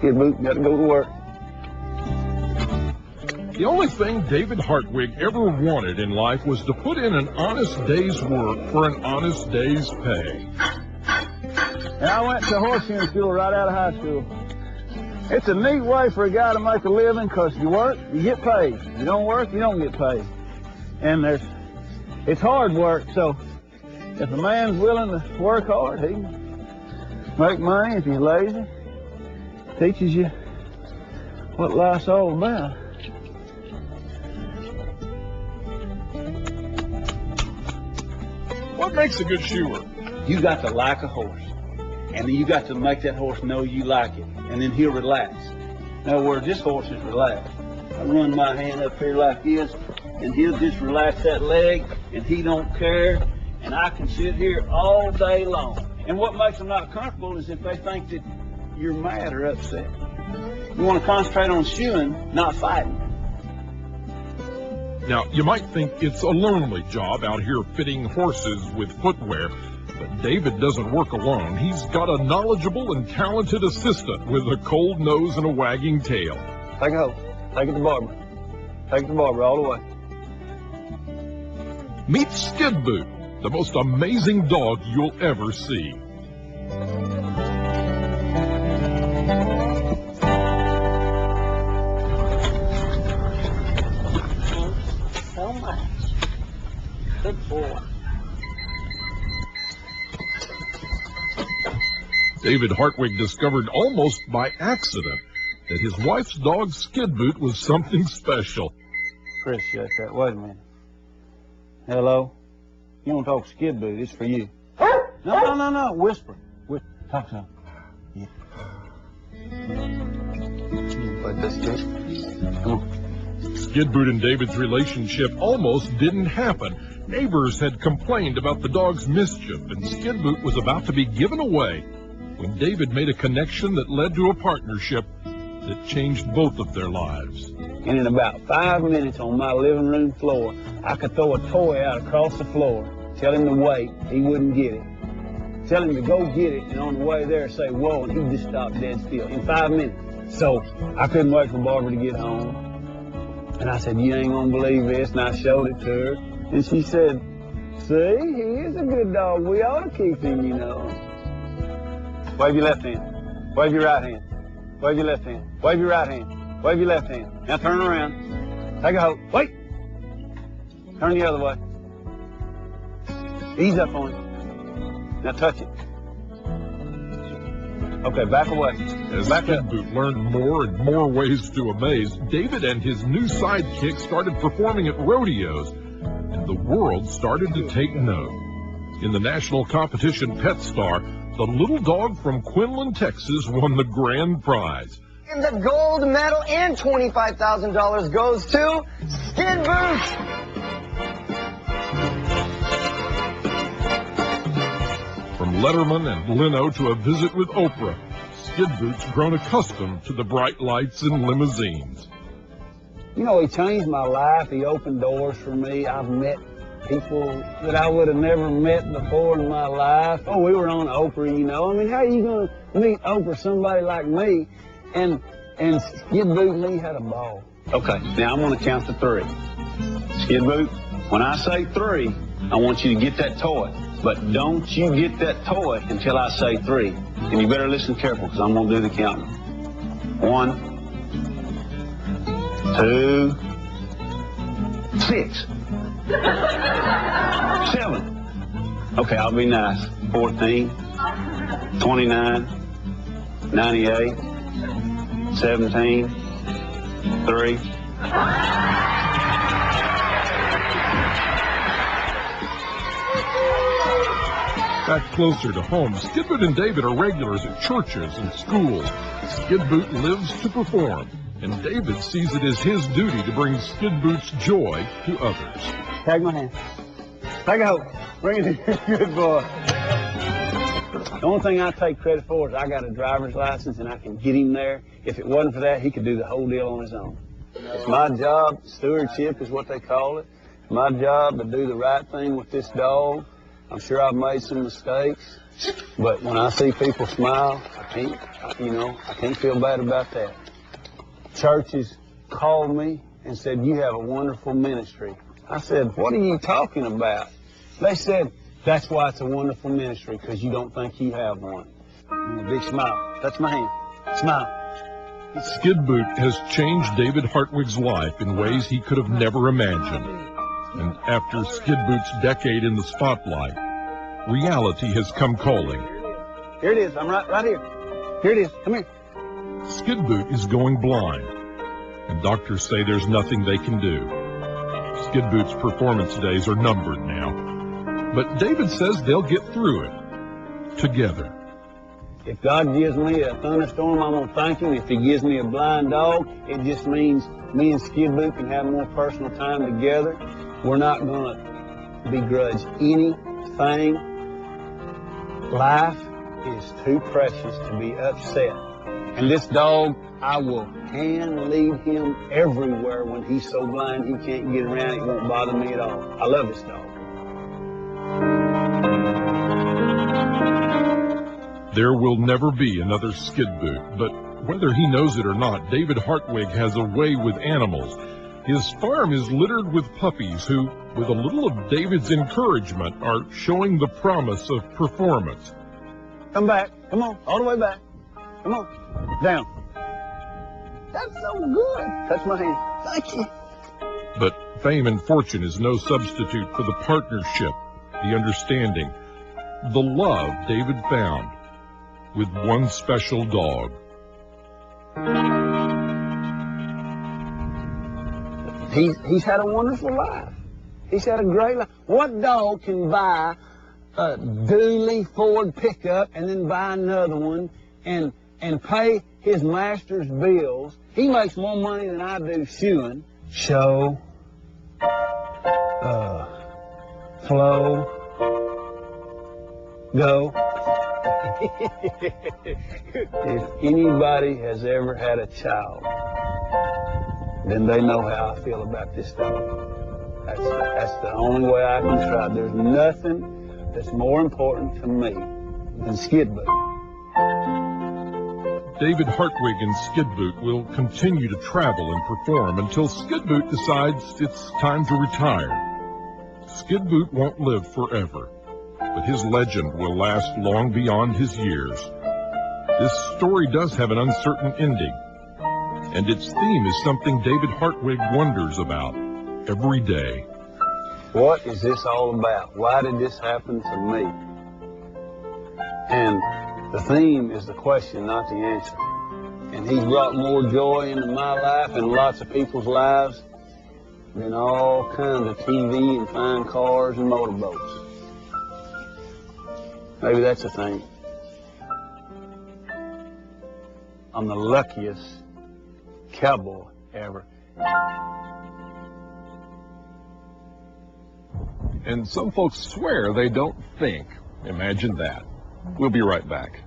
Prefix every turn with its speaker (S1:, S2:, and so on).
S1: Skidboot, got to go to work.
S2: The only thing David Hartwig ever wanted in life was to put in an honest day's work for an honest day's pay.
S1: And I went to horseshoeing school right out of high school. It's a neat way for a guy to make a living, because you work, you get paid. You don't work, you don't get paid. And it's hard work, so if a man's willing to work hard, he can make money. If he's lazy, teaches you what life's all about.
S2: What makes a good shoer?
S1: You got to like a horse, and then you got to make that horse know you like it, and then he'll relax. In other words, this horse is relaxed. I run my hand up here like this, and he'll just relax that leg, and he don't care, and I can sit here all day long. And what makes them not comfortable is if they think that you're mad or upset. You want to concentrate on shoeing, not fighting.
S2: Now, you might think it's a lonely job out here fitting horses with footwear, but David doesn't work alone. He's got a knowledgeable and talented assistant with a cold nose and a wagging tail.
S1: Take it home. Take it to Barbara. Take it to Barbara all the way.
S2: Meet Skidboot, the most amazing dog you'll ever see.
S3: So much. Good boy.
S2: David Hartwig discovered almost by accident that his wife's dog Skidboot was something special.
S1: Appreciate that. Wait a minute. Hello? You want to talk to Skidboot? It's for you. No. Whisper. Talk to him. Yeah. Like this, kid. Come on.
S2: Skidboot and David's relationship almost didn't happen. Neighbors had complained about the dog's mischief, and Skidboot was about to be given away when David made a connection that led to a partnership that changed both of their lives.
S1: And in about 5 minutes on my living room floor, I could throw a toy out across the floor, tell him to wait, he wouldn't get it. Tell him to go get it, and on the way there say, whoa, and he'd just stop dead still in 5 minutes. So I couldn't wait for Barbara to get home. And I said, you ain't gonna believe this, and I showed it to her. And she said, see, he is a good dog. We ought to keep him, you know. Wave your left hand. Wave your right hand. Wave your left hand. Wave your right hand. Wave your left hand. Now turn around. Take a hold. Wait. Turn the other way. Ease up on it. Now touch it. Okay, back away.
S2: As Skidboot learned more and more ways to amaze, David and his new sidekick started performing at rodeos, and the world started to take note. In the national competition Pet Star, the little dog from Quinlan, Texas won the grand prize.
S4: And the gold medal and $25,000 goes to Skidboot.
S2: From Letterman and Leno to a visit with Oprah, Skidboot's grown accustomed to the bright lights and limousines.
S1: You know, he changed my life. He opened doors for me. I've met people that I would have never met before in my life. Oh, we were on Oprah, you know. I mean, how are you going to meet Oprah, somebody like me? And Skidboot and me had a ball. Okay, now I'm going to count to 3. Skidboot, when I say 3, I want you to get that toy. But don't you get that toy until I say 3. And you better listen careful, because I'm going to do the counting. 1, 2, 6. 7. Okay, I'll be nice. 14, 29, 98, 17, 3.
S2: Back closer to home, Skidboot and David are regulars at churches and schools. Skidboot lives to perform, and David sees it as his duty to bring Skidboot's joy to others.
S1: Tag my hand. Take a hold. Bring it in. Good boy. The only thing I take credit for is I got a driver's license and I can get him there. If it wasn't for that, he could do the whole deal on his own. It's my job. Stewardship is what they call it. It's my job to do the right thing with this dog. I'm sure I've made some mistakes, but when I see people smile, I can't feel bad about that. Churches called me and said, you have a wonderful ministry. I said, what are you talking about? They said, that's why it's a wonderful ministry, because you don't think you have one. Big smile. Touch my hand. Smile.
S2: Skidboot has changed David Hartwig's life in ways he could have never imagined. And after Skidboot's decade in the spotlight, reality has come calling.
S1: Here it is. I'm right here. Here it is. Come here.
S2: Skidboot is going blind, and doctors say there's nothing they can do. Skidboot's performance days are numbered now, but David says they'll get through it together.
S1: If God gives me a thunderstorm, I'm going to thank Him. If He gives me a blind dog, it just means me and Skidboot can have more personal time together. We're not going to begrudge anything. Life is too precious to be upset. And this dog, I will hand lead him everywhere when he's so blind he can't get around. It won't bother me at all. I love this dog.
S2: There will never be another Skidboot, but whether he knows it or not, David Hartwig has a way with animals. His farm is littered with puppies who, with a little of David's encouragement, are showing the promise of performance.
S1: Come back. Come on. All the way back. Come on. Down. That's so good. Touch my hand. Thank you.
S2: But fame and fortune is no substitute for the partnership, the understanding, the love David found with one special dog.
S1: He's had a wonderful life. He's had a great life. What dog can buy a dually Ford pickup and then buy another one and pay his master's bills? He makes more money than I do shoeing. Show, flow, go. If anybody has ever had a child, then they know how I feel about this dog. That's the only way I can describe. There's nothing that's more important to me than Skidboot.
S2: David Hartwig and Skidboot will continue to travel and perform until Skidboot decides it's time to retire. Skidboot won't live forever, but his legend will last long beyond his years. This story does have an uncertain ending, and its theme is something David Hartwig wonders about every day.
S1: What is this all about? Why did this happen to me? And the theme is the question, not the answer. And he's brought more joy into my life and lots of people's lives than all kinds of TV and fine cars and motorboats. Maybe that's the thing. I'm the luckiest cowboy ever.
S5: And some folks swear they don't think. Imagine that. We'll be right back.